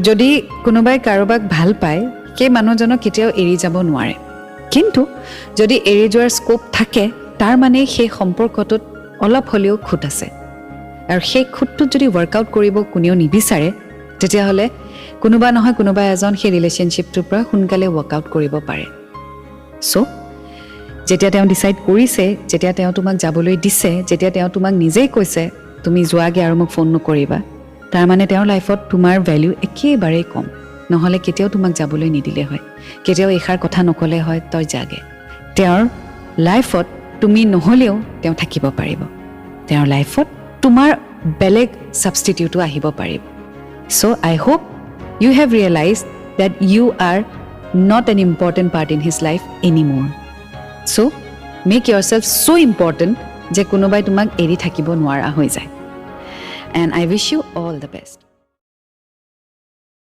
যদি কোনোবাই কাৰোবাক ভাল পায় সেই মানুহজনক কেতিয়াও এৰি যাব নোৱাৰে কিন্তু যদি এৰি যোৱাৰ স্কোপ থাকে তাৰ মানে সেই সম্পৰ্কটোত অলপ হলেও খুঁত আছে আৰু সেই খুঁতটোত যদি ওয়াৰ্কআউট কৰিব কোনেও নিবিচাৰে তেতিয়াহলে কোনোবা নহয় কোনোবা এজন সেই ৰিলেশনশ্বিপটোৰ পৰা সোনকালে ওয়াৰ্কআউট কৰিব পাৰে সো যেতিয়া তেওঁ ডিসাইড কৰিছে যেতিয়া তেওঁ তোমাক যাবলৈ দিছে যেতিয়া তেওঁ তোমাক নিজেই কৈছে তুমি যোৱাগে আৰু মোক ফোন নকৰিবা তাৰ মানে তেওঁৰ লাইফত তোমাৰ ভ্যালু একেবাৰে কম নহলে কেতিয়াও তোমাক যাবলৈ নিদিলে হয় কেতিয়াও এখাৰ কথা নকলে হয় তই যাগে তেওঁৰ লাইফত তুমি নহলেও তেওঁ থাকিব পাৰিব তেওঁৰ লাইফত তোমাৰ বেলেগ সাবস্টিটিউটও আহিব পাৰিব so I hope you have realized that you are not an important part in his life anymore so make yourself so important je kunobai tumak eri thakibo nwara hoi jay and I wish you all the best